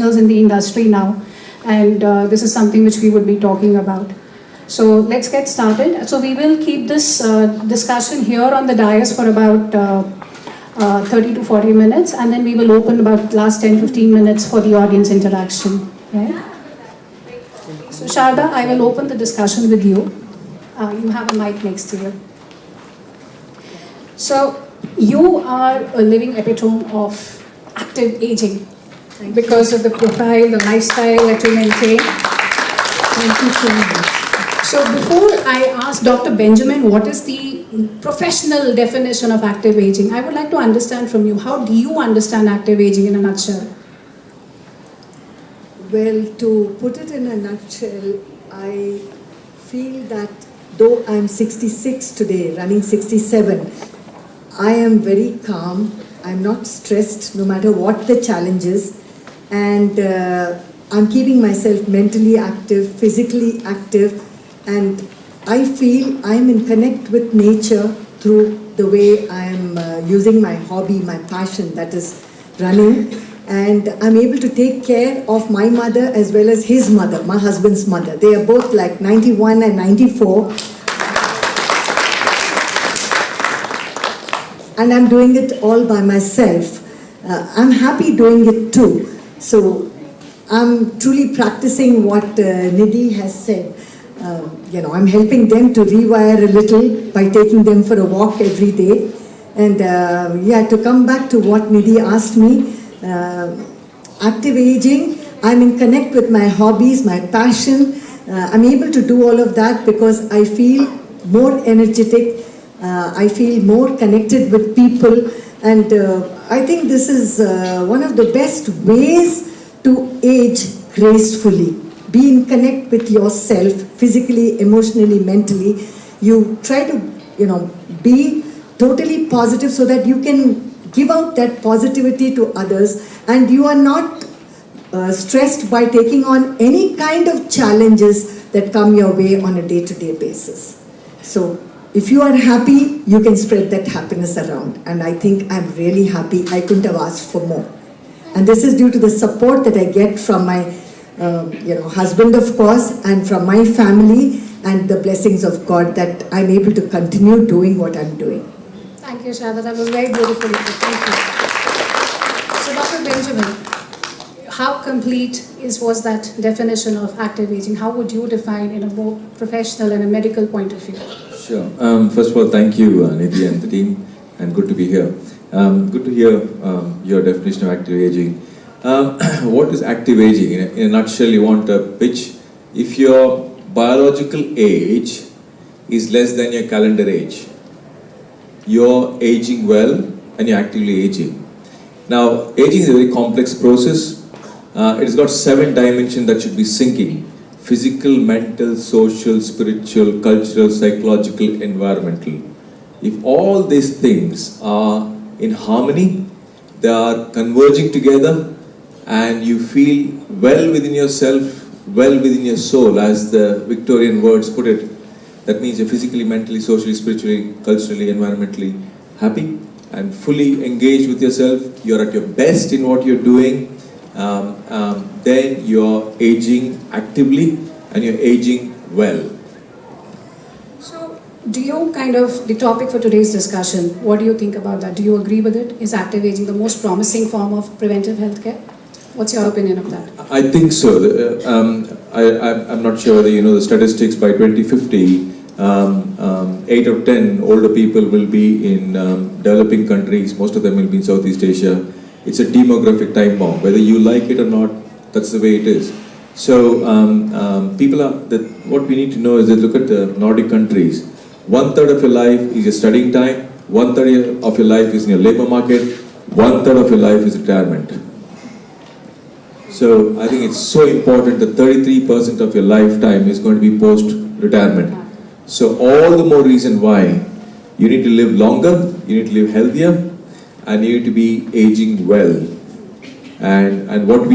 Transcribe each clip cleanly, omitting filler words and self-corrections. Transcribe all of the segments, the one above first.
professionals in the industry now, and this is something which we would be talking about. So let's get started. So we will keep this discussion here on the dais for about 30 to 40 minutes, and then we will open about last 10-15 minutes for the audience interaction. Right? So Sharda, I will open the discussion with you. You have a mic next to you. So you are a living epitome of active aging because of the profile, the lifestyle that you maintain. Thank you so much. So before I ask Dr. Benjamin what is the professional definition of active aging, I would like to understand from you, how do you understand active aging in a nutshell? Well, to put it in a nutshell, I feel that though I'm 66 today, running 67, I am very calm. I'm not stressed no matter what the challenge is. And I'm keeping myself mentally active, physically active. And I feel I'm in connect with nature through the way I'm using my hobby, my passion, that is running. And I'm able to take care of my mother as well as his mother, my husband's mother. They are both like 91 and 94. And I'm doing it all by myself. I'm happy doing it too. So I'm truly practicing what Nidhi has said. I'm helping them to rewire a little by taking them for a walk every day. And to come back to what Nidhi asked me, active aging, I'm in connect with my hobbies, my passion. I'm able to do all of that because I feel more energetic. I feel more connected with people. And I think this is one of the best ways to age gracefully. Be in connect with yourself, physically, emotionally, mentally. You try to, be totally positive so that you can give out that positivity to others, and you are not stressed by taking on any kind of challenges that come your way on a day-to-day basis. So if you are happy, you can spread that happiness around. And I think I'm really happy. I couldn't have asked for more. And this is due to the support that I get from my husband, of course, and from my family, and the blessings of God that I'm able to continue doing what I'm doing. Thank you, Shada. That was very beautiful. Thank you. So, Dr. Benjamin, how complete was that definition of active aging? How would you define in a more professional and a medical point of view? Sure. First of all, thank you, Nidhi and the team, and good to be here. Good to hear your definition of active aging. What is active aging? In a nutshell, you want a pitch. If your biological age is less than your calendar age, you're aging well and you're actively aging. Now, aging is a very complex process. It's got 7 dimensions that should be syncing: physical, mental, social, spiritual, cultural, psychological, environmental. If all these things are in harmony, they are converging together, and you feel well within yourself, well within your soul, as the Victorian words put it. That means you're physically, mentally, socially, spiritually, culturally, environmentally happy and fully engaged with yourself. You're at your best in what you're doing. Then you're aging actively and you're aging well. So, do you the topic for today's discussion, what do you think about that? Do you agree with it? Is active aging the most promising form of preventive healthcare? What's your opinion of that? I think so. I'm not sure whether you know the statistics. By 2050, 8 of 10 older people will be in developing countries. Most of them will be in Southeast Asia. It's a demographic time bomb. Whether you like it or not, that's the way it is. So what we need to know is that look at the Nordic countries. 1/3 of your life is your studying time. 1/3 of your life is in your labor market. 1/3 of your life is retirement. So I think it's so important that 33% of your lifetime is going to be post-retirement. So all the more reason why you need to live longer, you need to live healthier, and you need to be aging well. And what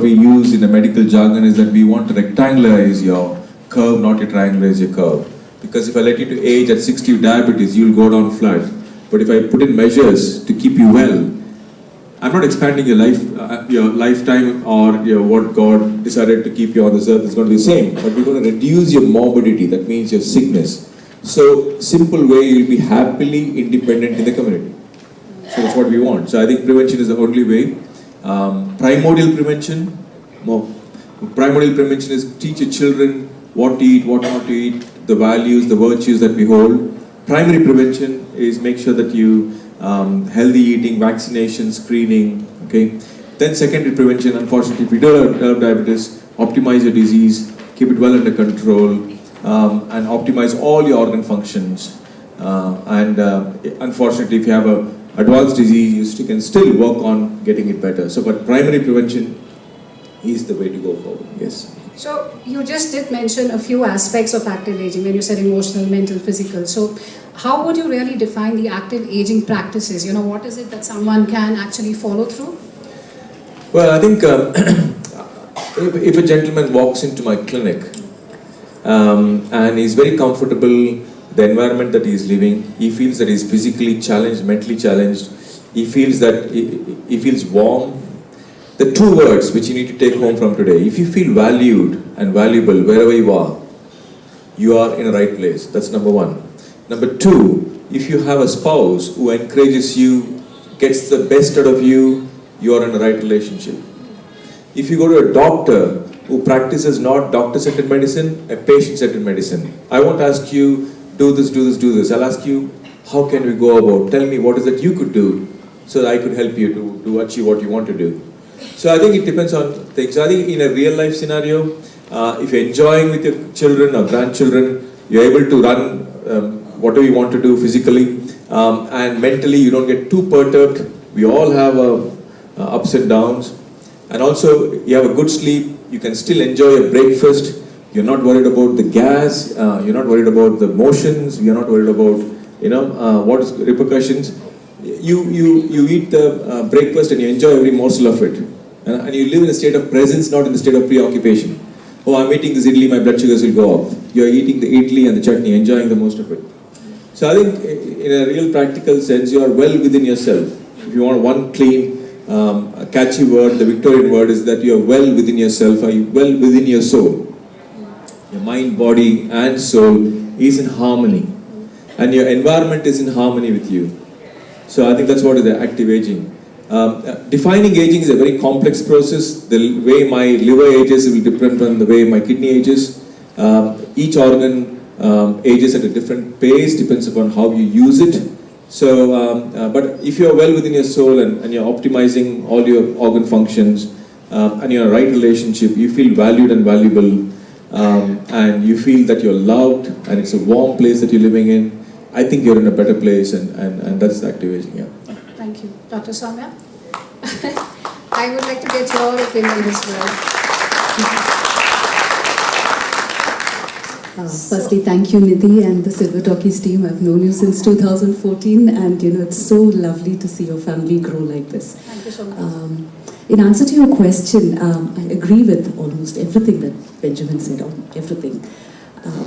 we use in the medical jargon is that we want to rectangularize your curve, not to triangularize your curve. Because if I let you to age at 60 with diabetes, you'll go down flat. But if I put in measures to keep you well, I'm not expanding your lifetime or what God decided to keep you on this earth is going to be the same, but we're going to reduce your morbidity, that means your sickness. So, simple way you'll be happily independent in the community. So that's what we want. So I think prevention is the only way. Primordial prevention, primordial prevention is teach your children what to eat, what not to eat, the values, the virtues that we hold. Primary prevention is make sure that you healthy eating, vaccination, screening, okay. Then secondary prevention, unfortunately, if you do have diabetes, optimize your disease, keep it well under control, and optimize all your organ functions. Unfortunately, if you have a advanced disease, you can still work on getting it better. So, but primary prevention is the way to go forward. Yes. So you just did mention a few aspects of active aging when you said emotional, mental, physical. So how would you really define the active aging practices? You know, what is it that someone can actually follow through? Well, I think if a gentleman walks into my clinic and he's very comfortable, the environment that he's living, he feels that he's physically challenged, mentally challenged, he feels that he feels warm. The two words which you need to take home from today: if you feel valued and valuable wherever you are in the right place. That's number one. Number two, if you have a spouse who encourages you, gets the best out of you, you are in the right relationship. If you go to a doctor who practices not doctor-centered medicine, a patient-centered medicine, I won't ask you, do this, do this, do this. I'll ask you, how can we go about? Tell me what is that you could do so that I could help you to achieve what you want to do. So I think it depends on things. So I think in a real life scenario, if you're enjoying with your children or grandchildren, you're able to run whatever you want to do physically, and mentally you don't get too perturbed. We all have ups and downs, and also you have a good sleep. You can still enjoy your breakfast. You're not worried about the gas. You're not worried about the motions. You're not worried about what is repercussions. You eat the breakfast and you enjoy every morsel of it, and you live in a state of presence, not in the state of preoccupation. Oh, I'm eating this idli, my blood sugars will go up. You're eating the idli and the chutney, enjoying the most of it. So I think in a real practical sense, you are well within yourself. If you want one clean, catchy word, the Victorian word is that you are well within yourself, are you well within your soul. Your mind, body and soul is in harmony, and your environment is in harmony with you. So I think that's what is the active aging. Defining aging is a very complex process. The way my liver ages will depend on the way my kidney ages. Each organ ages at a different pace, depends upon how you use it. So, but if you are well within your soul and you're optimizing all your organ functions and you're in a right relationship, you feel valued and valuable, and you feel that you're loved and it's a warm place that you're living in, I think you're in a better place, and that's active aging. Yeah. Thank you. Dr. Soumya? I would like to get your opinion as well. Firstly, thank you, Nidhi, and the Silver Talkies team. I've known you since 2014, and it's so lovely to see your family grow like this. Thank you so much. In answer to your question, I agree with almost everything that Benjamin said, everything.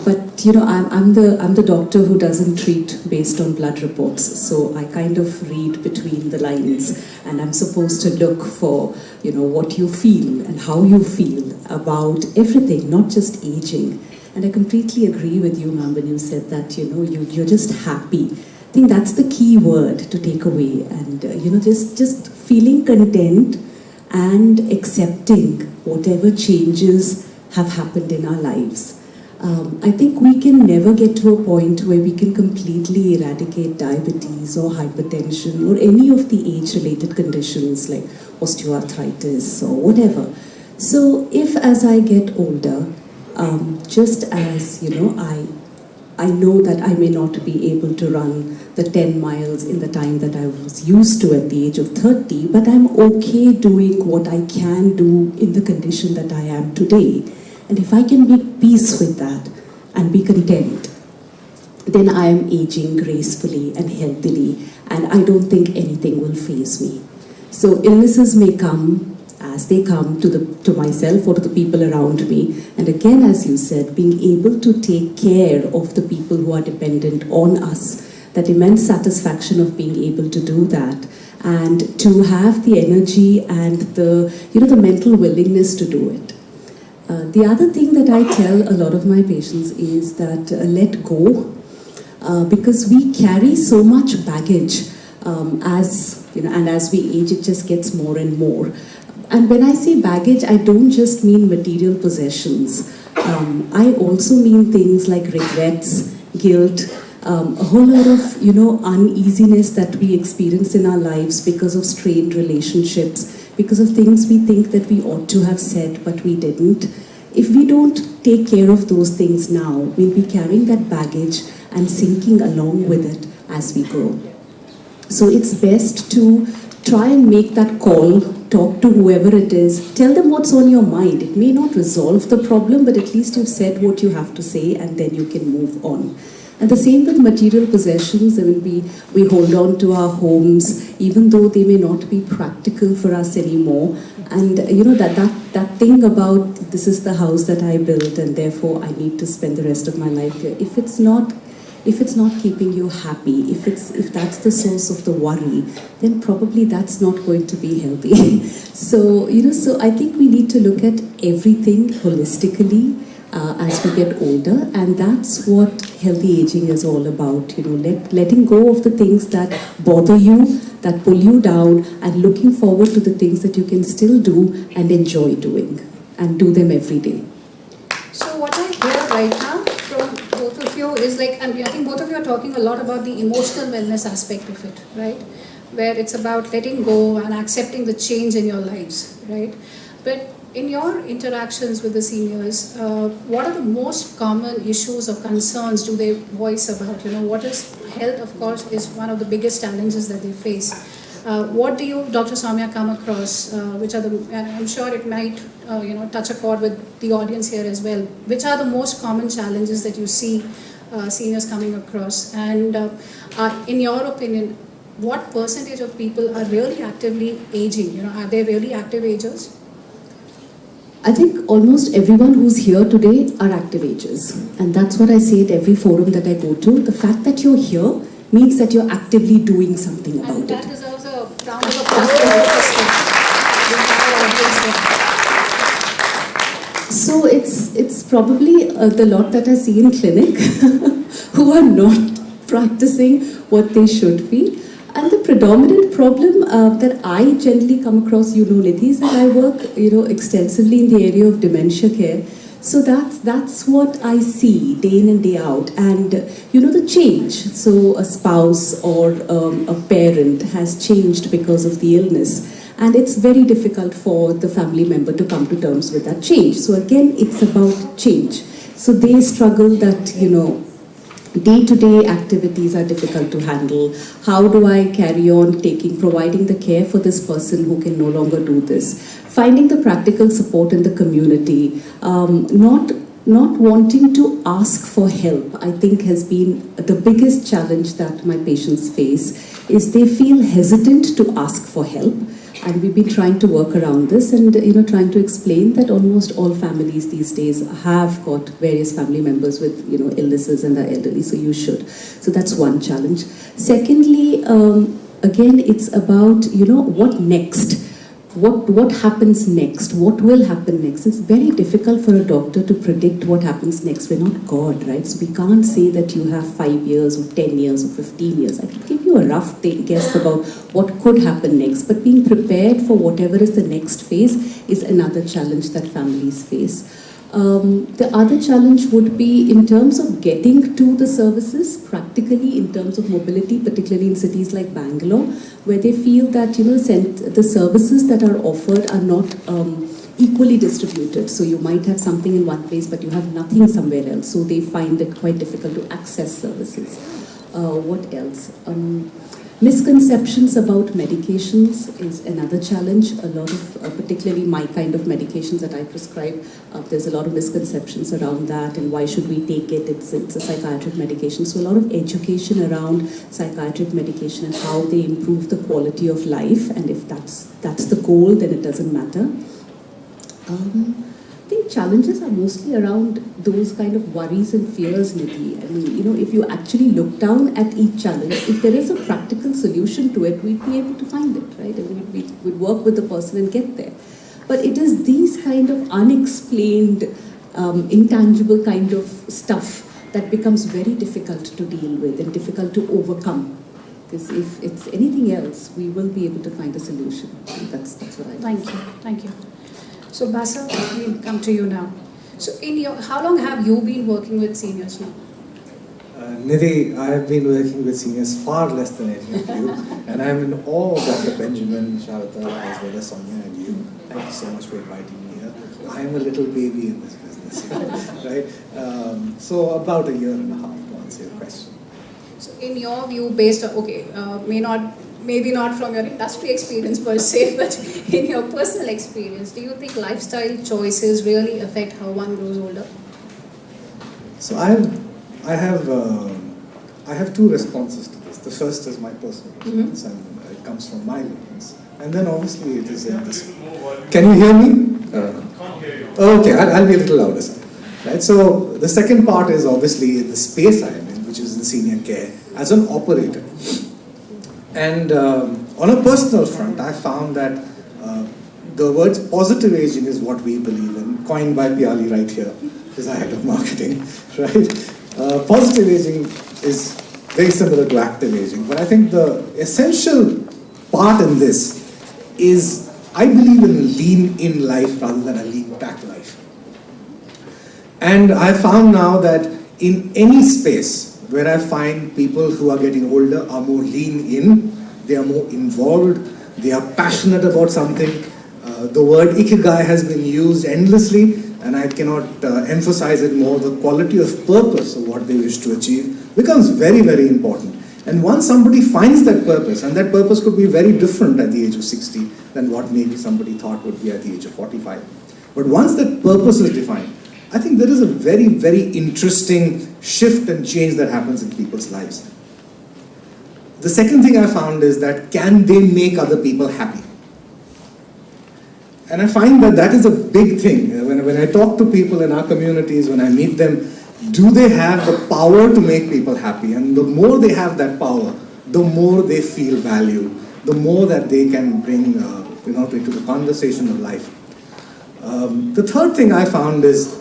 But I'm the doctor who doesn't treat based on blood reports, so I kind of read between the lines, and I'm supposed to look for what you feel and how you feel about everything, not just aging. And I completely agree with you, ma'am, when you said that you're just happy. I think that's the key word to take away, and just feeling content and accepting whatever changes have happened in our lives. I think we can never get to a point where we can completely eradicate diabetes or hypertension or any of the age-related conditions like osteoarthritis or whatever. So if as I get older, just as I know that I may not be able to run the 10 miles in the time that I was used to at the age of 30, but I'm okay doing what I can do in the condition that I am today. And if I can make peace with that and be content, then I am aging gracefully and healthily, and I don't think anything will faze me. So illnesses may come as they come to myself or to the people around me. And again, as you said, being able to take care of the people who are dependent on us, that immense satisfaction of being able to do that, and to have the energy and the mental willingness to do it. The other thing that I tell a lot of my patients is that let go, because we carry so much baggage and as we age, it just gets more and more. And when I say baggage, I don't just mean material possessions. I also mean things like regrets, guilt, a whole lot of uneasiness that we experience in our lives because of strained relationships, because of things we think that we ought to have said but we didn't. If we don't take care of those things now, we'll be carrying that baggage and sinking along with it as we grow. So it's best to try and make that call, talk to whoever it is, tell them what's on your mind. It may not resolve the problem, but at least you've said what you have to say and then you can move on. And the same with material possessions. I mean, we hold on to our homes, even though they may not be practical for us anymore. And that thing about this is the house that I built and therefore I need to spend the rest of my life here. If it's not keeping you happy, if that's the source of the worry, then probably that's not going to be healthy. So I think we need to look at everything holistically as we get older, and that's what healthy aging is all about. Letting go of the things that bother you, that pull you down, and looking forward to the things that you can still do and enjoy doing, and do them every day. So what I hear right now from both of you is I think both of you are talking a lot about the emotional wellness aspect of it, right? Where it's about letting go and accepting the change in your lives, right? But in your interactions with the seniors, what are the most common issues or concerns do they voice about? What is health, of course, is one of the biggest challenges that they face. What do you, Dr. Soumya, come across? Which are and I'm sure it might, touch a chord with the audience here as well. Which are the most common challenges that you see seniors coming across? And in your opinion, what percentage of people are really actively aging? Are they really active agers? I think almost everyone who's here today are active agers. And that's what I say at every forum that I go to. The fact that you're here means that you're actively doing something about and it. That deserves a round of applause for the So it's probably the lot that I see in clinic who are not practicing what they should be. And the predominant problem that I generally come across, Nidhi, is that I work, extensively in the area of dementia care. So that's what I see day in and day out. And, the change. So a spouse or a parent has changed because of the illness. And it's very difficult for the family member to come to terms with that change. So again, it's about change. So they struggle that, day-to-day activities are difficult to handle. How do I carry on providing the care for this person who can no longer do this? Finding the practical support in the community, not wanting to ask for help, I think has been the biggest challenge that my patients face, is they feel hesitant to ask for help. And we've been trying to work around this and trying to explain that almost all families these days have got various family members with illnesses and are elderly, so you should. So that's one challenge. Secondly, again, it's about what next. What happens next? What will happen next? It's very difficult for a doctor to predict what happens next. We're not God, right? So we can't say that you have 5 years or 10 years or 15 years. I can give you a rough guess about what could happen next. But being prepared for whatever is the next phase is another challenge that families face. The other challenge would be in terms of getting to the services, practically in terms of mobility, particularly in cities like Bangalore, where they feel that the services that are offered are not equally distributed. So you might have something in one place, but you have nothing somewhere else. So they find it quite difficult to access services. What else? Misconceptions about medications is another challenge. A lot of, particularly my kind of medications that I prescribe, there's a lot of misconceptions around that and why should we take it? It's a psychiatric medication. So a lot of education around psychiatric medication and how they improve the quality of life. And if that's the goal, then it doesn't matter. think challenges are mostly around those kind of worries and fears, Nidhi. I mean, if you actually look down at each challenge, if there is a practical solution to it, we'd be able to find it, right? I mean, we'd work with the person and get there. But it is these kind of unexplained, intangible kind of stuff that becomes very difficult to deal with and difficult to overcome. Because if it's anything else, we will be able to find a solution. That's what I think. Thank you. So Basil, we'll come to you now. So how long have you been working with seniors now? Nidhi, I have been working with seniors far less than any of you, and I'm in awe of Dr. Benjamin, Sharada, as well as Sonia and you. Thank you so much for inviting me here. I am a little baby in this business, right? So about a year and a half to answer your question. So in your view, based on, maybe not from your industry experience per se, but in your personal experience, do you think lifestyle choices really affect how one grows older? So I have two responses to this. The first is my personal response, and it comes from my learnings. And then obviously it is in this. Can you hear me? Okay, I'll be a little louder, sir. Right. So the second part is obviously the space I am in, which is in senior care as an operator. And on a personal front, I found that the words positive aging is what we believe in, coined by Piali right here, who's the head of marketing, right? Positive aging is very similar to active aging, but I think the essential part in this is I believe in a lean-in life rather than a lean-back life. And I found now that in any space where I find people who are getting older are more lean-in, they are more involved, they are passionate about something. The word ikigai has been used endlessly, and I cannot emphasize it more. The quality of purpose of what they wish to achieve becomes very, very important. And once somebody finds that purpose, and that purpose could be very different at the age of 60 than what maybe somebody thought would be at the age of 45. But once that purpose is defined, I think there is a very, very interesting shift and change that happens in people's lives. The second thing I found is that can they make other people happy? And I find that that is a big thing. When I talk to people in our communities, when I meet them, do they have the power to make people happy? And the more they have that power, the more they feel valued, the more that they can bring into the conversation of life. The third thing I found is,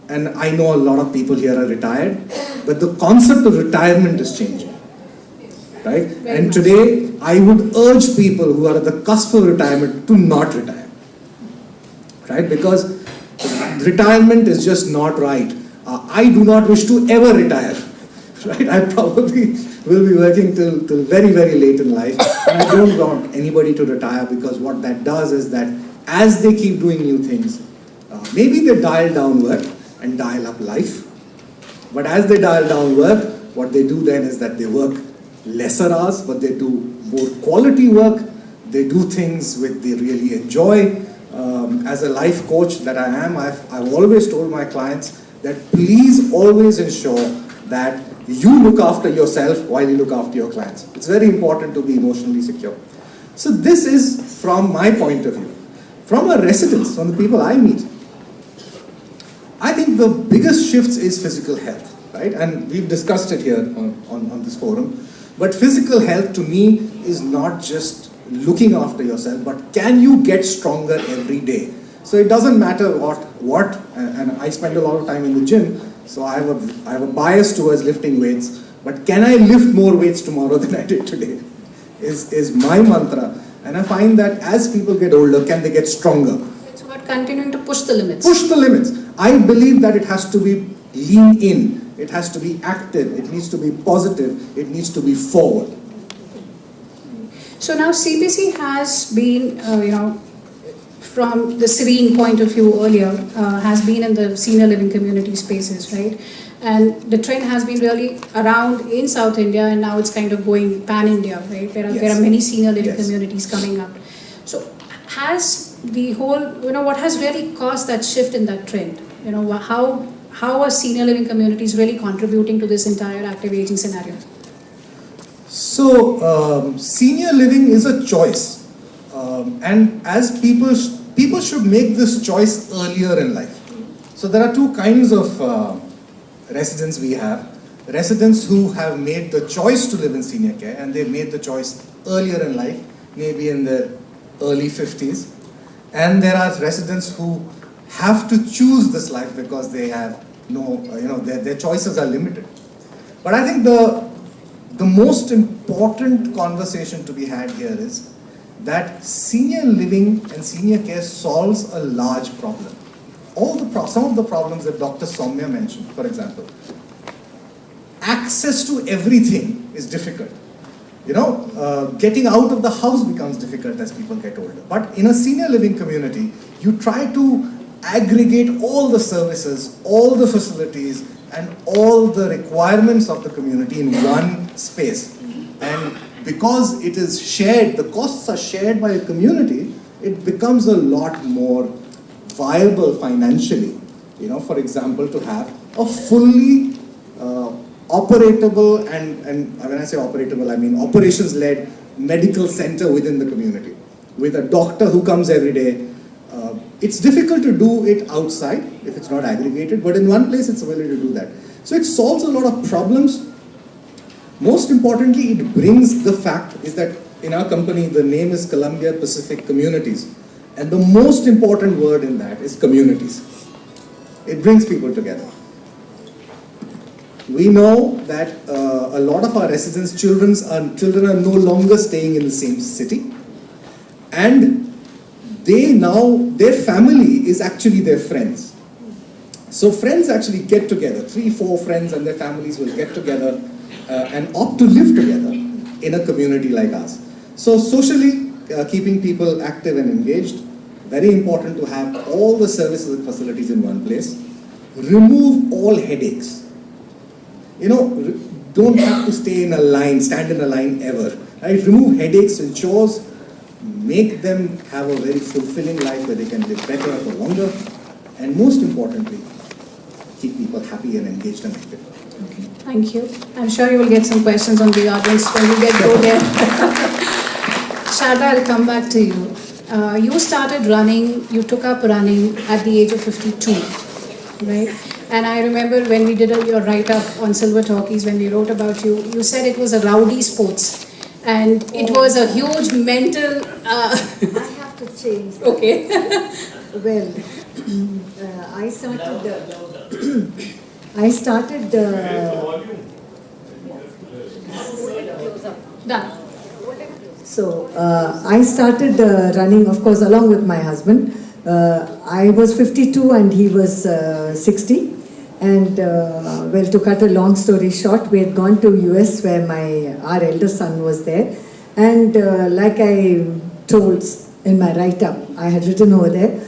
and I know a lot of people here are retired, but the concept of retirement is changing. Right? And today, I would urge people who are at the cusp of retirement to not retire. Right? Because retirement is just not right. I do not wish to ever retire. Right? I probably will be working till very, very late in life. And I don't want anybody to retire, because what that does is that as they keep doing new things, maybe they dial down work and dial up life. But as they dial down work, what they do then is that they work lesser hours, but they do more quality work. They do things which they really enjoy. As a life coach that I am, I've always told my clients that please always ensure that you look after yourself while you look after your clients. It's very important to be emotionally secure. So this is from my point of view. From our residents, from the people I meet, I think the biggest shifts is physical health, right? And we've discussed it here on this forum. But physical health to me is not just looking after yourself, but can you get stronger every day? So it doesn't matter what, and I spend a lot of time in the gym, so I have a bias towards lifting weights, but can I lift more weights tomorrow than I did today? Is my mantra. And I find that as people get older, can they get stronger? It's about continuing to push the limits. Push the limits. I believe that it has to be lean in. It has to be active, it needs to be positive, it needs to be forward. So now CPC has been, from the serene point of view earlier, has been in the senior living community spaces, right? And the trend has been really around in South India, and now it's kind of going pan-India, right? There are many senior living communities coming up. So has the whole, what has really caused that shift in that trend? How are senior living communities really contributing to this entire active aging scenario? So, senior living is a choice. And as people people should make this choice earlier in life. So there are two kinds of residents we have. Residents who have made the choice to live in senior care, and they've made the choice earlier in life, maybe in their early 50s. And there are residents who have to choose this life because they have no, their choices are limited. But I think the most important conversation to be had here is that senior living and senior care solves a large problem. Some of the problems that Dr. Soumya mentioned, for example, access to everything is difficult. Getting out of the house becomes difficult as people get older. But in a senior living community, you try to aggregate all the services, all the facilities, and all the requirements of the community in one space. And because it is shared, the costs are shared by a community, it becomes a lot more viable financially. For example, to have a fully operatable, and when I say operatable, I mean operations-led medical center within the community, with a doctor who comes every day. It's difficult to do it outside if it's not aggregated, but in one place it's ability to do that. So it solves a lot of problems. Most importantly, it brings the fact is that in our company, the name is Columbia Pacific Communities. And the most important word in that is communities. It brings people together. We know that a lot of our residents' children are no longer staying in the same city, and their family is actually their friends. So friends actually get together, 3-4 friends and their families will get together and opt to live together in a community like ours. So socially, keeping people active and engaged, very important to have all the services and facilities in one place. Remove all headaches. Don't have to stand in a line ever. Right? Remove headaches and chores. Make them have a very fulfilling life where they can live better for longer. And most importantly, keep people happy and engaged and active. Okay, thank you. I'm sure you will get some questions on the audience when we go there. Sharda, I'll come back to you. You took up running at the age of 52, right? And I remember when we did your write-up on Silver Talkies, when we wrote about you, you said it was a rowdy sports. And it was a huge mental... I have to change that. Okay. Well, I started Done. So I started running, of course, along with my husband. I was 52 and he was 60. And to cut a long story short, we had gone to US where our elder son was there. And like I told in my write-up, I had written over there,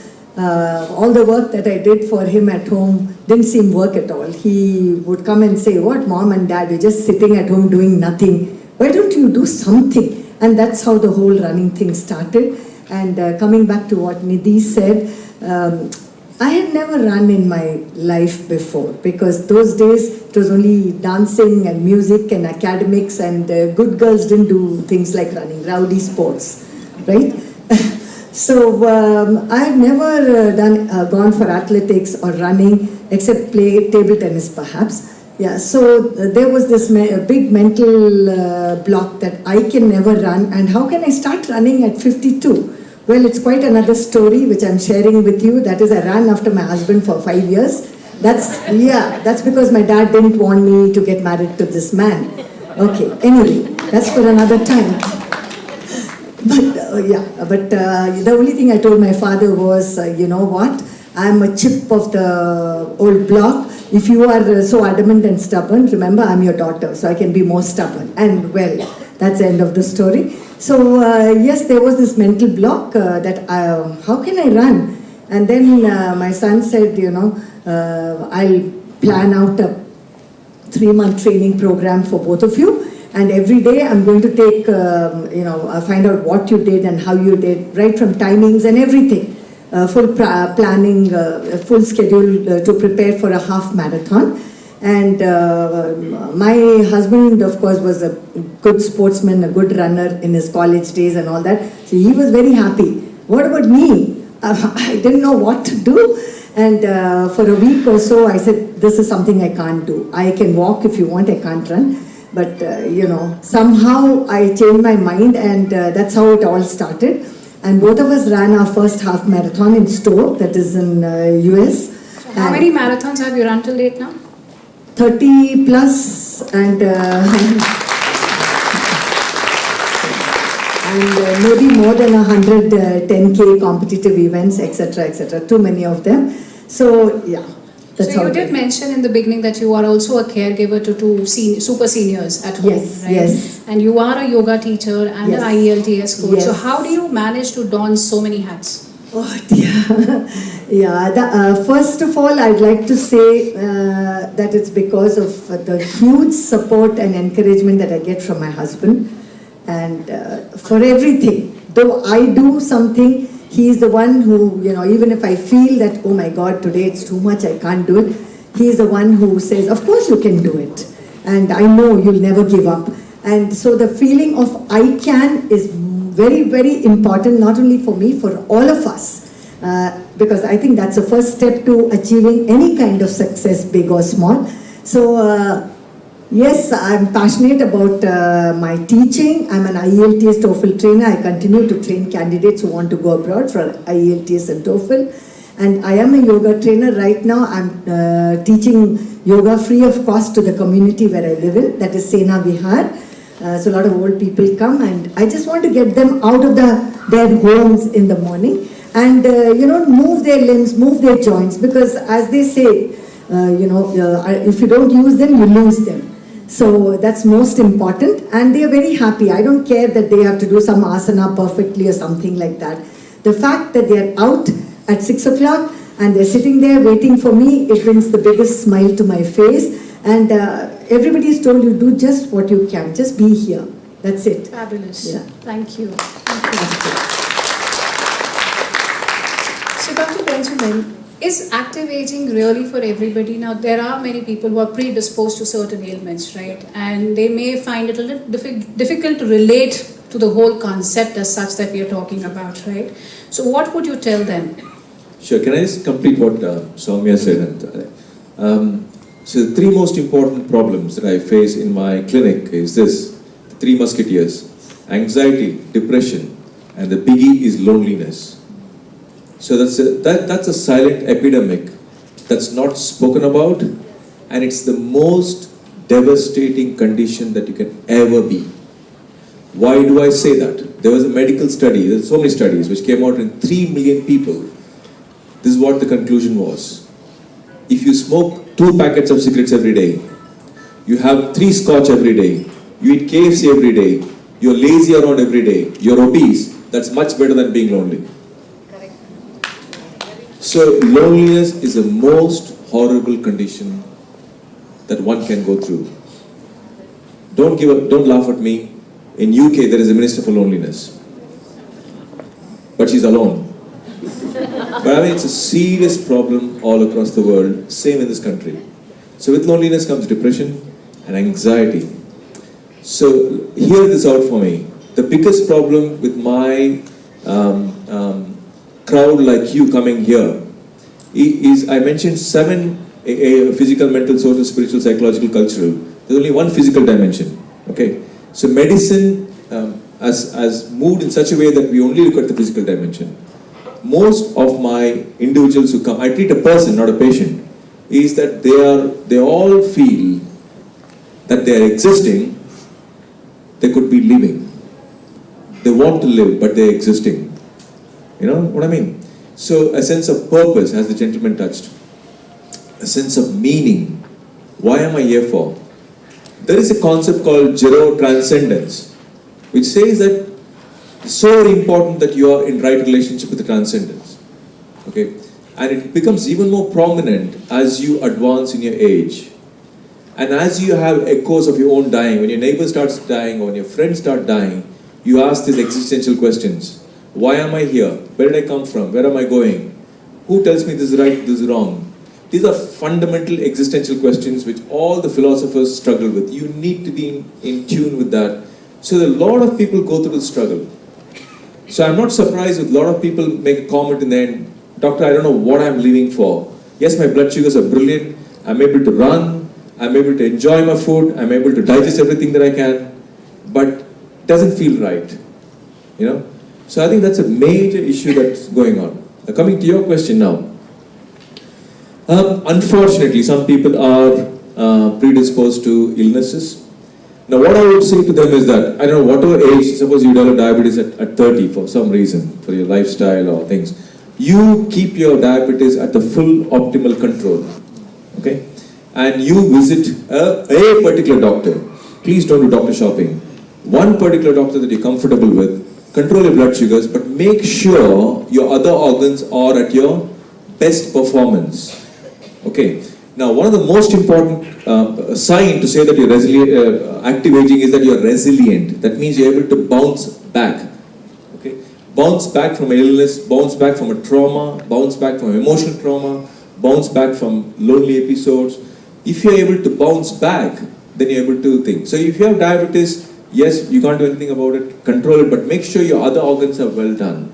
all the work that I did for him at home didn't seem work at all. He would come and say, "What, Mom and Dad, you're just sitting at home doing nothing. Why don't you do something?" And that's how the whole running thing started. And coming back to what Nidhi said, I had never run in my life before, because those days it was only dancing and music and academics, and good girls didn't do things like running, rowdy sports, right? So I had never gone for athletics or running, except play table tennis perhaps. Yeah, so there was this big mental block that I can never run, and how can I start running at 52? Well, it's quite another story which I'm sharing with you. That is, I ran after my husband for 5 years. That's because my dad didn't want me to get married to this man. Okay, anyway, that's for another time. But the only thing I told my father was, you know what, I'm a chip of the old block. If you are so adamant and stubborn, remember I'm your daughter, so I can be more stubborn. And well, that's the end of the story. So yes, there was this mental block that how can I run? And then my son said, I'll plan out a 3-month training program for both of you. And every day I'm going to take, find out what you did and how you did, right from timings and everything. Full planning, full schedule to prepare for a half marathon. And my husband, of course, was a good sportsman, a good runner in his college days and all that. So he was very happy. What about me? I didn't know what to do. And for a week or so, I said, this is something I can't do. I can walk if you want, I can't run. But, somehow I changed my mind, and that's how it all started. And both of us ran our first half marathon in Stowe, that is in US. So how many marathons have you run till date now? 30 plus, and maybe more than 100 10K competitive events, etc., etc. Too many of them. So, yeah. That's So how you it did is. mention in the beginning that you are also a caregiver to two super seniors at home, Yes, right? yes. And you are a yoga teacher and Yes. an IELTS coach. Yes. So how do you manage to don so many hats? Oh dear. Yeah, first of all, I'd like to say that it's because of the huge support and encouragement that I get from my husband. And for everything, though I do something, he is the one who, even if I feel that, oh my God, today it's too much, I can't do it, he is the one who says, of course you can do it. And I know you'll never give up. And so the feeling of I can is very, very important, not only for me, for all of us. Because I think that's the first step to achieving any kind of success, big or small. So, yes, I'm passionate about my teaching. I'm an IELTS TOEFL trainer. I continue to train candidates who want to go abroad for IELTS and TOEFL. And I am a yoga trainer. Right now, I'm teaching yoga free of cost to the community where I live in. That is Sena Vihar. So a lot of old people come, and I just want to get them out of their homes in the morning and, move their limbs, move their joints. Because as they say, if you don't use them, you lose them. So that's most important, and they are very happy. I don't care that they have to do some asana perfectly or something like that. The fact that they are out at 6 o'clock and they're sitting there waiting for me, it brings the biggest smile to my face. And everybody is told you do just what you can, just be here. That's it. Fabulous. Yeah. Thank you. So Dr. Benjamin, is active aging really for everybody? Now, there are many people who are predisposed to certain ailments, right? And they may find it a little difficult to relate to the whole concept as such that we are talking about, right? So what would you tell them? Sure, can I just complete what Soumya said? So the three most important problems that I face in my clinic is this: the three musketeers, anxiety, depression, and the biggie is loneliness. So that's a silent epidemic that's not spoken about, and it's the most devastating condition that you can ever be. Why do I say that? There was a medical study, there's so many studies which came out in 3 million people. This is what the conclusion was. If you smoke 2 packets of cigarettes every day, you have 3 scotch every day, you eat KFC every day, you're lazy around every day, you're obese, that's much better than being lonely. So loneliness is the most horrible condition that one can go through. Don't give up, don't laugh at me. In UK there is a minister for loneliness. But she's alone. But I mean, it's a serious problem all across the world, same in this country. So with loneliness comes depression and anxiety. So hear this out for me. The biggest problem with my crowd like you coming here is, I mentioned 7 physical, mental, social, spiritual, psychological, cultural. There's only one physical dimension. Okay? So medicine has moved in such a way that we only look at the physical dimension. Most of my individuals who come, I treat a person, not a patient, is that they all feel that they are existing, they could be living. They want to live, but they're existing. You know what I mean? So a sense of purpose, as the gentleman touched, a sense of meaning. Why am I here for? There is a concept called gero-transcendence, which says that it's so important that you are in right relationship with the transcendence. Okay? And it becomes even more prominent as you advance in your age. And as you have echoes of your own dying, when your neighbor starts dying or when your friends start dying, you ask these existential questions. Why am I here? Where did I come from? Where am I going? Who tells me this is right, this is wrong? These are fundamental existential questions which all the philosophers struggle with. You need to be in tune with that. So a lot of people go through the struggle. So I'm not surprised with a lot of people make a comment in the end, doctor, I don't know what I'm living for. Yes, my blood sugars are brilliant, I'm able to run, I'm able to enjoy my food, I'm able to digest everything that I can, but it doesn't feel right, you know. So I think that's a major issue that's going on. Now, coming to your question now, unfortunately some people are predisposed to illnesses. Now what I would say to them is that, I don't know, whatever age, suppose you develop diabetes at 30 for some reason, for your lifestyle or things, you keep your diabetes at the full optimal control, okay? And you visit a particular doctor. Please don't do doctor shopping. One particular doctor that you're comfortable with, control your blood sugars, but make sure your other organs are at your best performance, okay? Now, one of the most important sign to say that you're resilient, active aging is that you're resilient. That means you're able to bounce back. Okay, bounce back from an illness, bounce back from a trauma, bounce back from emotional trauma, bounce back from lonely episodes. If you're able to bounce back, then you're able to think. So if you have diabetes, yes, you can't do anything about it. Control it, but make sure your other organs are well done.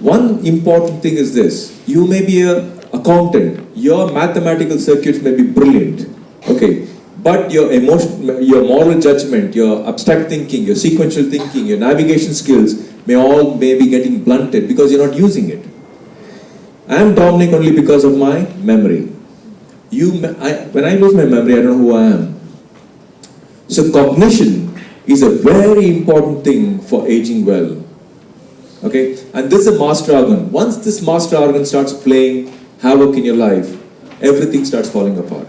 One important thing is this: you may be an accountant, your mathematical circuits may be brilliant, okay, but your emotion, your moral judgment, your abstract thinking, your sequential thinking, your navigation skills may be getting blunted because you're not using it. I am Dominic only because of my memory. When I lose my memory, I don't know who I am. So cognition is a very important thing for aging well. Okay, and this is a master organ. Once this master organ starts playing havoc in your life, everything starts falling apart.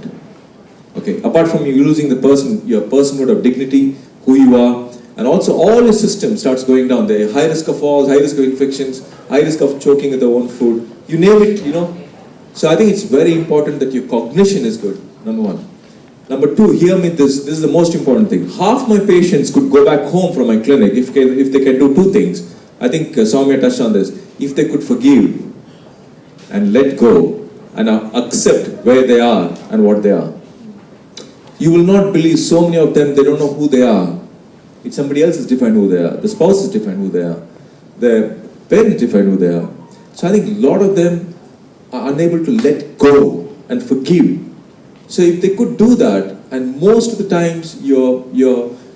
Okay, apart from you losing the person, your personhood of dignity, who you are, and also all your system starts going down. There high risk of falls, high risk of infections, high risk of choking with their own food. You name it, you know. So I think it's very important that your cognition is good, number one. Number two, hear me this is the most important thing. Half my patients could go back home from my clinic if they can do two things. I think Soumya touched on this. If they could forgive and let go and accept where they are and what they are. You will not believe so many of them, they don't know who they are. It's somebody else is defined who they are. The spouse is defined who they are. The parents define who they are. So I think a lot of them are unable to let go and forgive. So if they could do that, and most of the times your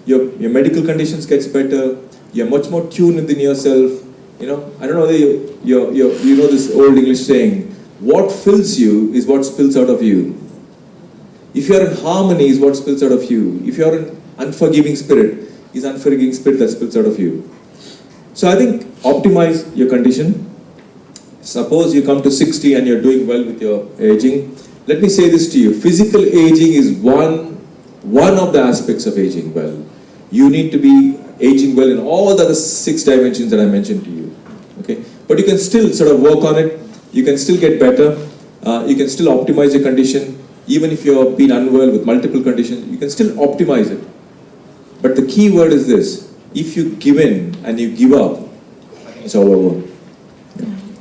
medical conditions gets better, you're much more tuned within yourself. You know, I don't know whether you know this old English saying, what fills you is what spills out of you. If you're in harmony is what spills out of you. If you're an unforgiving spirit, is unforgiving spirit that spills out of you. So I think optimize your condition. Suppose you come to 60 and you're doing well with your aging. Let me say this to you. Physical aging is one of the aspects of aging well. You need to be aging well in all the other 6 dimensions that I mentioned to you. Okay? But you can still sort of work on it. You can still get better. You can still optimize your condition. Even if you've been unwell with multiple conditions, you can still optimize it. But the key word is this: if you give in and you give up, it's all over.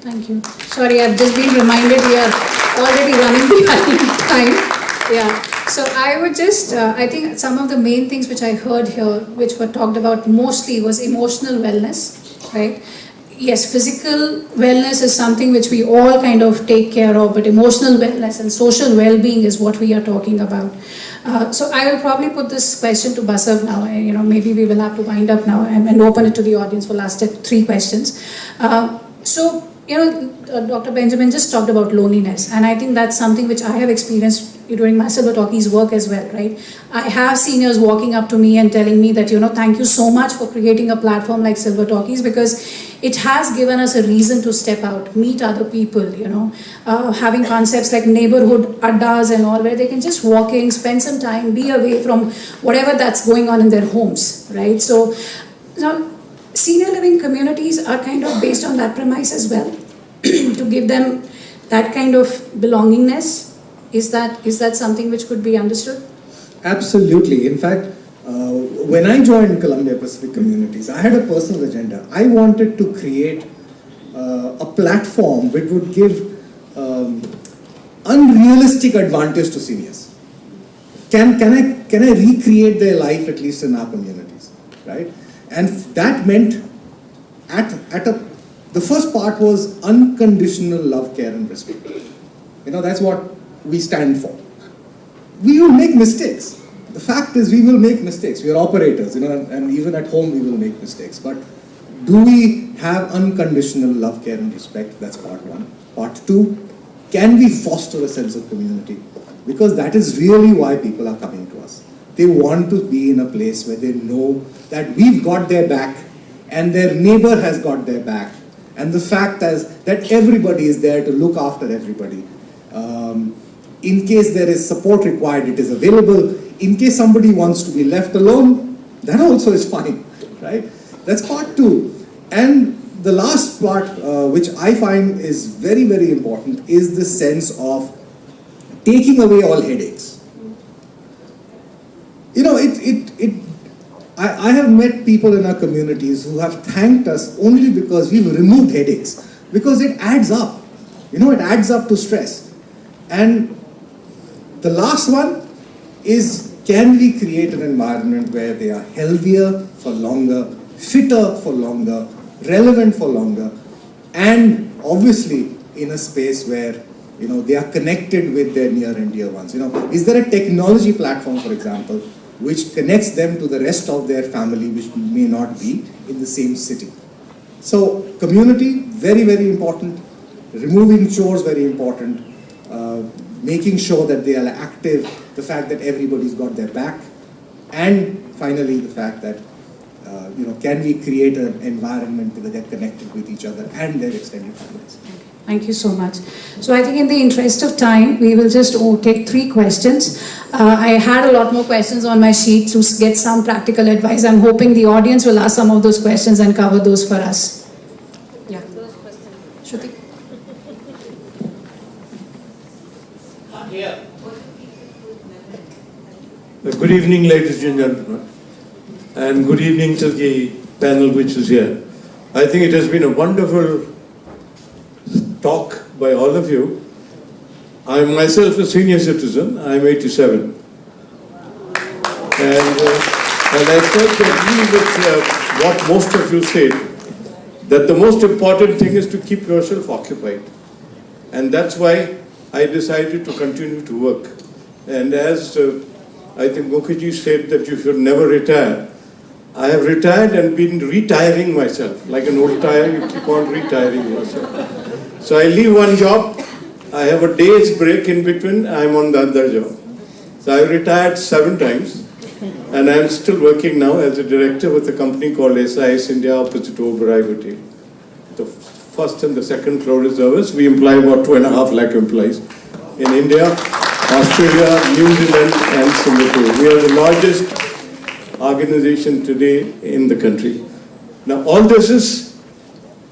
Thank you. Sorry, I've just been reminded we are already running behind time. Yeah. So I would just, I think some of the main things which I heard here, which were talked about mostly, was emotional wellness, right? Yes, physical wellness is something which we all kind of take care of, but emotional wellness and social well-being is what we are talking about. So I will probably put this question to Basav now, and maybe we will have to wind up now and open it to the audience for last 3 questions. Dr. Benjamin just talked about loneliness, and I think that's something which I have experienced during my Silver Talkies work as well, right? I have seniors walking up to me and telling me that, thank you so much for creating a platform like Silver Talkies, because it has given us a reason to step out, meet other people, having concepts like neighborhood addas and all, where they can just walk in, spend some time, be away from whatever that's going on in their homes, right? So now, senior living communities are kind of based on that premise as well, to give them that kind of belongingness. Is that something which could be understood? Absolutely. In fact, when I joined Columbia Pacific Communities, I had a personal agenda. I wanted to create a platform which would give unrealistic advantage to seniors. Can I recreate their life, at least in our communities, right? And that meant the first part was unconditional love, care, and respect. That's what we stand for. We will make mistakes. The fact is, we will make mistakes. We are operators, and even at home we will make mistakes. But do we have unconditional love, care, and respect? That's part one. Part two, can we foster a sense of community? Because that is really why people are coming to us. They want to be in a place where they know that we've got their back and their neighbor has got their back. And the fact is that everybody is there to look after everybody. In case there is support required, it is available. In case somebody wants to be left alone, that also is fine, right? That's part two. And the last part, which I find is very, very important, is the sense of taking away all headaches. I have met people in our communities who have thanked us only because we've removed headaches, because it adds up. It adds up to stress. And the last one is, can we create an environment where they are healthier for longer, fitter for longer, relevant for longer, and obviously in a space where they are connected with their near and dear ones. Is there a technology platform, for example, which connects them to the rest of their family, which may not be in the same city? So community, very, very important. Removing chores, very important. Making sure that they are active, the fact that everybody's got their back, and finally the fact that can we create an environment where they're connected with each other and their extended families. Thank you so much. So I think in the interest of time, we will just take 3 questions. I had a lot more questions on my sheet to get some practical advice. I'm hoping the audience will ask some of those questions and cover those for us. Yeah. Shruti. Good evening, ladies and gentlemen, and good evening to the panel which is here. I think it has been a wonderful talk by all of you. I am myself a senior citizen. I am 87. And I felt agree with what most of you said, that the most important thing is to keep yourself occupied. And that's why I decided to continue to work. And as I think Mukherjee said that you should never retire, I have retired and been retiring myself. Like an old tire, you keep on retiring yourself. So I leave one job, I have a day's break in between, I'm on the other job. So I retired 7 times, and I'm still working now as a director with a company called SIS India opposite Oberoi Hotel. The first and the second floor reservists. We employ about 2.5 lakh employees in India, Australia, New Zealand, and Singapore. We are the largest organization today in the country. Now, all this is,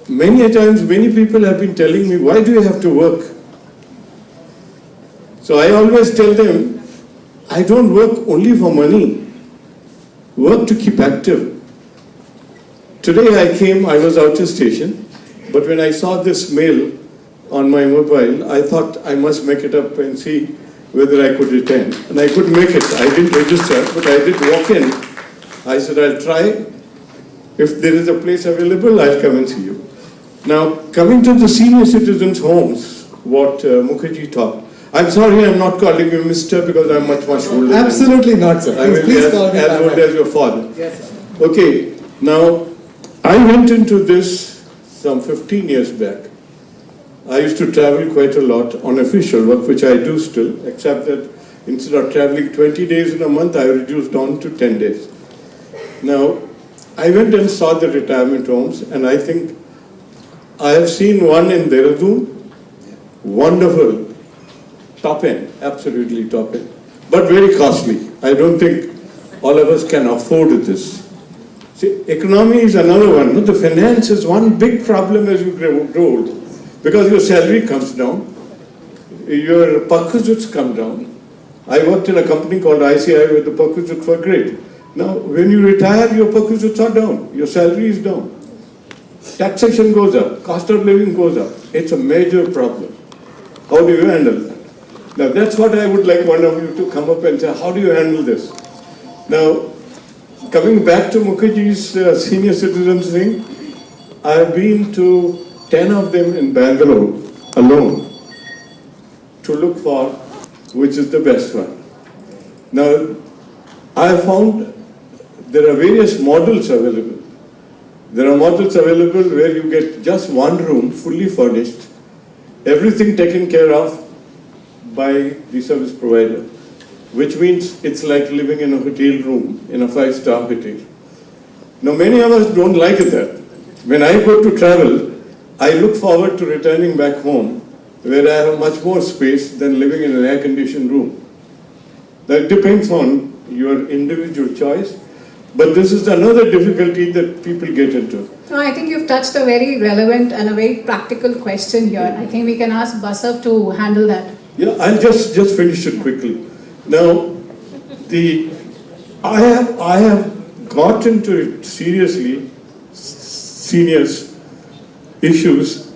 many times, many people have been telling me, why do you have to work? So I always tell them, I don't work only for money. Work to keep active. Today I was out of station, but when I saw this mail on my mobile, I thought I must make it up and see whether I could attend. And I couldn't make it. I didn't register, but I did walk in. I said, I'll try. If there is a place available, I'll come and see you. Now, coming to the senior citizens' homes, what Mukherjee taught. I'm sorry I'm not calling you Mr. because I'm much older. Absolutely not, sir. I will be as old as your father. Yes, sir. Okay, now, I went into this some 15 years back. I used to travel quite a lot on official work, which I do still, except that instead of traveling 20 days in a month, I reduced down to 10 days. Now, I went and saw the retirement homes, and I think I have seen one in Dehradun, wonderful, top end, absolutely top end, but very costly. I don't think all of us can afford this. See, economy is another one. No? The finance is one big problem as you grow old, because your salary comes down, your perquisites come down. I worked in a company called ICI where the perquisites were great. Now, when you retire, your perquisites are down, your salary is down. Taxation goes up, cost of living goes up. It's a major problem. How do you handle that? Now, that's what I would like one of you to come up and say, how do you handle this? Now, coming back to Mukherjee's senior citizens thing, I've been to 10 of them in Bangalore alone to look for which is the best one. Now, I have found there are various models available. There are models available where you get just one room fully furnished, everything taken care of by the service provider, which means it's like living in a hotel room in a 5-star hotel. Now, many of us don't like that. When I go to travel, I look forward to returning back home where I have much more space than living in an air-conditioned room. That depends on your individual choice, but this is another difficulty that people get into. No, I think you've touched a very relevant and a very practical question here. I think we can ask Basav to handle that. Yeah, I'll just finish it quickly. Now, I have got into it seriously, seniors issues.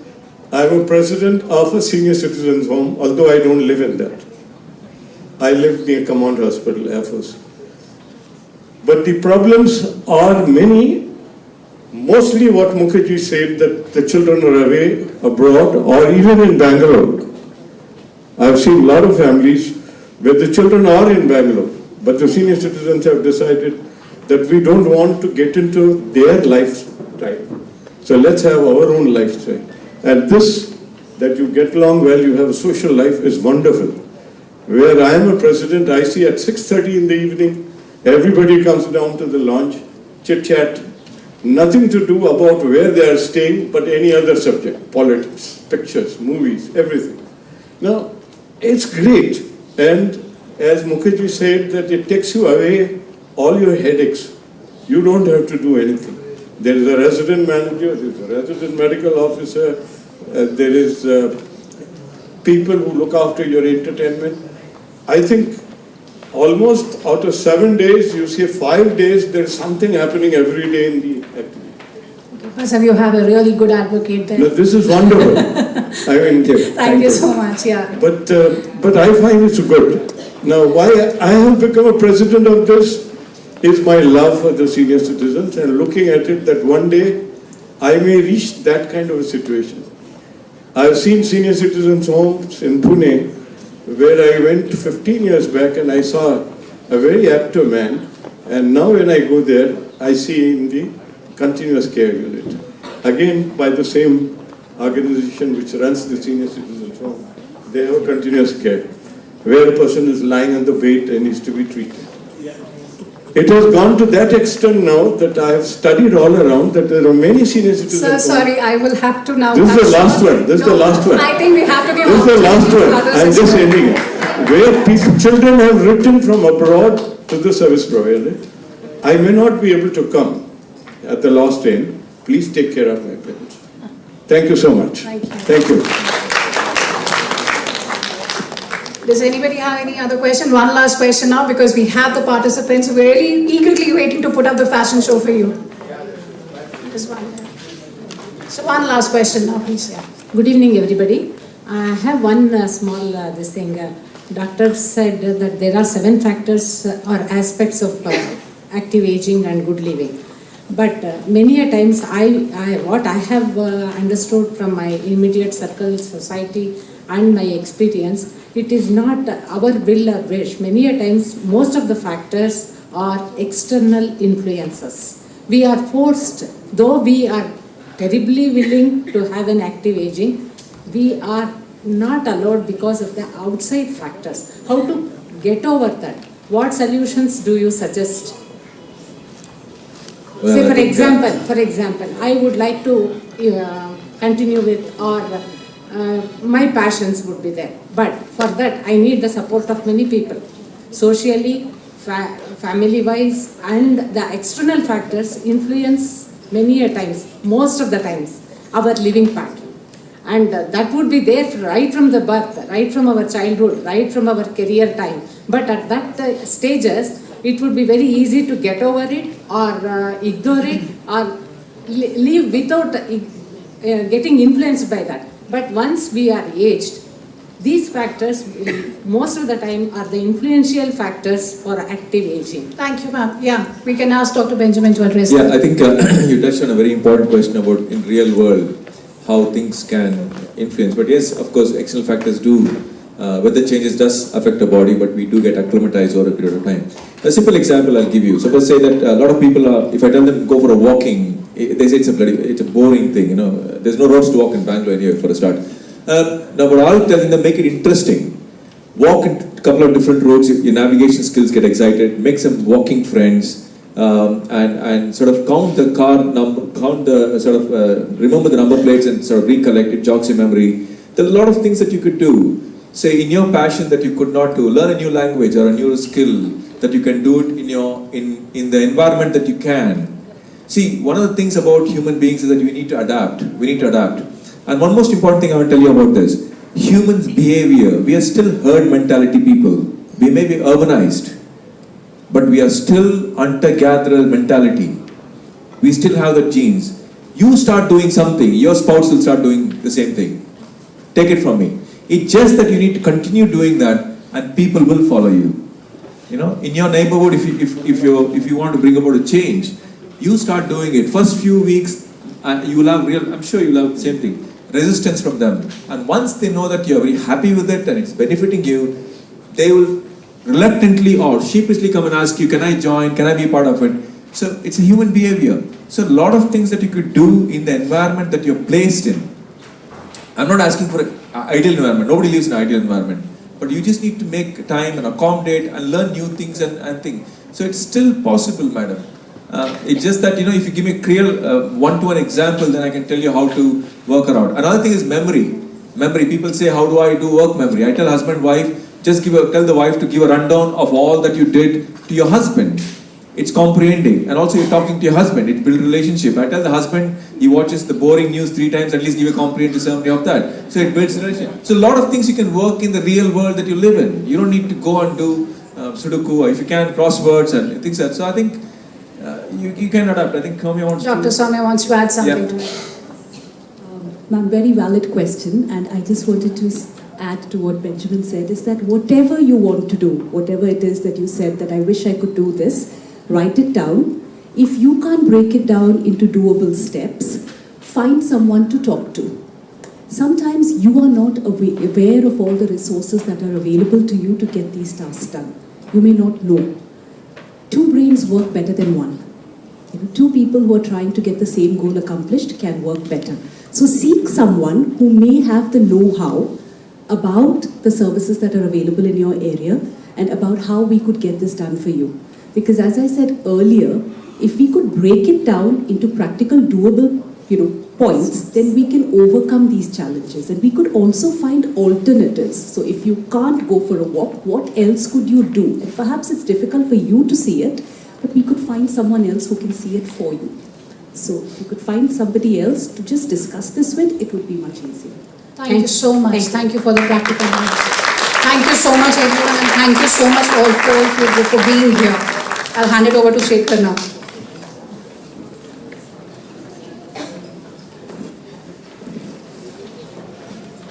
I'm a president of a senior citizens home, although I don't live in that. I live near Command Hospital, Air Force. But the problems are many. Mostly what Mukherjee said, that the children are away abroad or even in Bangalore. I've seen a lot of families where the children are in Bangalore, but the senior citizens have decided that we don't want to get into their lifestyle. So let's have our own lifestyle. And this, that you get along well, you have a social life, is wonderful. Where I am a president, I see at 6:30 in the evening, everybody comes down to the lounge, chit-chat, nothing to do about where they are staying, but any other subject, politics, pictures, movies, everything. Now, it's great. And as Mukherjee said, that it takes you away all your headaches. You don't have to do anything. There is a resident manager, there is a resident medical officer, there is people who look after your entertainment. I think almost out of 7 days, you see 5 days, there's something happening every day in the activity. Basav, you have a really good advocate there. No, this is wonderful. I mean, Thank you so much, yeah. But I find it's good. Now, why I have become a president of this is my love for the senior citizens and looking at it that one day I may reach that kind of a situation. I've seen senior citizens homes in Pune where I went 15 years back and I saw a very active man, and now when I go there, I see in the continuous care unit. Again, by the same organization which runs the senior citizens home, they have continuous care, where a person is lying on the bed and needs to be treated. It has gone to that extent now that I have studied all around that there are many senior citizens. Sir, sorry, I will have to now. This is the last one. This is the last one. I think we have to give. This is the last one. I'm just ending it. Where children have written from abroad to the service provider, I may not be able to come at the last end. Please take care of my parents. Thank you so much. Thank you. Thank you. Does anybody have any other question? One last question now, because we have the participants who are really eagerly waiting to put up the fashion show for you. There's one there. So one last question now, please. Yeah. Good evening, everybody. I have one small this thing. Doctor said that there are 7 factors or aspects of active aging and good living. But many a times, what I have understood from my immediate circle, society, and my experience, it is not our will or wish. Many a times, most of the factors are external influences. We are forced, though we are terribly willing to have an active aging, we are not allowed because of the outside factors. How to get over that? What solutions do you suggest? Well, Say, for example, I would like to continue with, or my passions would be there. But for that, I need the support of many people, socially, family-wise, and the external factors influence many a times, most of the times, our living pattern. And that would be there right from the birth, right from our childhood, right from our career time. But at that stages, it would be very easy to get over it or ignore it or live without getting influenced by that. But once we are aged, these factors most of the time are the influential factors for active aging. Thank you, ma'am. Yeah, we can ask Dr. Benjamin to address Yeah, that. I think you touched on a very important question about in real world how things can influence. But yes, of course, external factors do. Weather changes does affect the body, but we do get acclimatized over a period of time. A simple example I'll give you. Suppose say that a lot of people are, if I tell them go for a walking, they say it's a boring thing. There's no roads to walk in Bangalore anyway for a start. Now, but I'll tell them make it interesting. Walk in a couple of different roads. Your navigation skills get excited. Make some walking friends. And sort of count the car number, remember the number plates and sort of recollect it, jogs your memory. There are a lot of things that you could do. Say in your passion that you could not do, learn a new language or a new skill that you can do it in the environment that you can. See, one of the things about human beings is that we need to adapt. We need to adapt. And one most important thing I want to tell you about this: humans' behavior. We are still herd mentality people. We may be urbanized, but we are still hunter-gatherer mentality. We still have the genes. You start doing something, your spouse will start doing the same thing. Take it from me. It's just that you need to continue doing that, and people will follow you. In your neighborhood, if you want to bring about a change, you start doing it. First few weeks, you will have I'm sure you will have the same thing, resistance from them. And once they know that you are very happy with it and it's benefiting you, they will reluctantly or sheepishly come and ask you, can I join? Can I be a part of it? So it's a human behavior. So a lot of things that you could do in the environment that you're placed in. I'm not asking for an ideal environment. Nobody lives in an ideal environment. But you just need to make time and accommodate and learn new things and things. So it's still possible, madam. It's just that, if you give me a real one-to-one example, then I can tell you how to work around. Another thing is memory. Memory. People say, how do I do work memory? I tell husband, wife, just tell the wife to give a rundown of all that you did to your husband. It's comprehending. And also you're talking to your husband. It builds relationship. I tell the husband, he watches the boring news 3 times, at least give a comprehensive summary of that. So it builds relationship. So a lot of things you can work in the real world that you live in. You don't need to go and do Sudoku, or if you can, crosswords and things like that. So I think you can adapt. I think Soumya wants Dr. Soumya wants to add something to it. Ma'am, very valid question, and I just wanted to add to what Benjamin said, is that whatever you want to do, whatever it is that you said that I wish I could do this, write it down. If you can't break it down into doable steps, find someone to talk to. Sometimes you are not aware of all the resources that are available to you to get these tasks done. You may not know. 2 brains work better than 1. 2 people who are trying to get the same goal accomplished can work better. So seek someone who may have the know-how about the services that are available in your area and about how we could get this done for you. Because as I said earlier, if we could break it down into practical, doable, points, then we can overcome these challenges. And we could also find alternatives. So if you can't go for a walk, what else could you do? And perhaps it's difficult for you to see it, but we could find someone else who can see it for you. So if you could find somebody else to just discuss this with, it would be much easier. Thank you so much. Thank you for the practical knowledge. Thank you so much, everyone, and thank you so much all for being here. I'll hand it over to Shekhar now.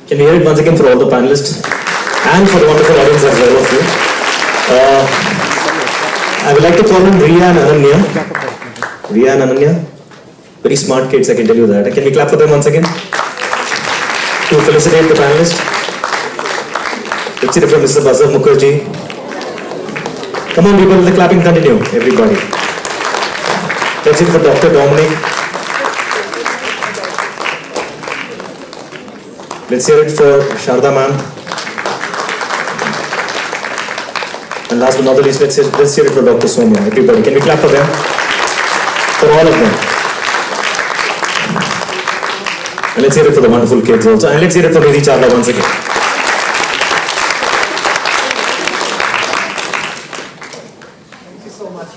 Can we hear it once again for all the panelists and for the wonderful audience as well of you? I would like to call on Riya and Ananya. Riya and Ananya, very smart kids, I can tell you that. Can we clap for them once again? To felicitate the panelists. Let's see it from Mr. Basav Mukherjee. Come on people, the clapping continue, everybody. Let's see it for Dr. Dominic. Let's hear it for Sharda ma'am. And last but not the least, let's hear it for Dr. Soumya. Everybody, can we clap for them? For all of them. And let's hear it for the wonderful kids also. And let's hear it for Nidhi Chawla once again. Thank you so much.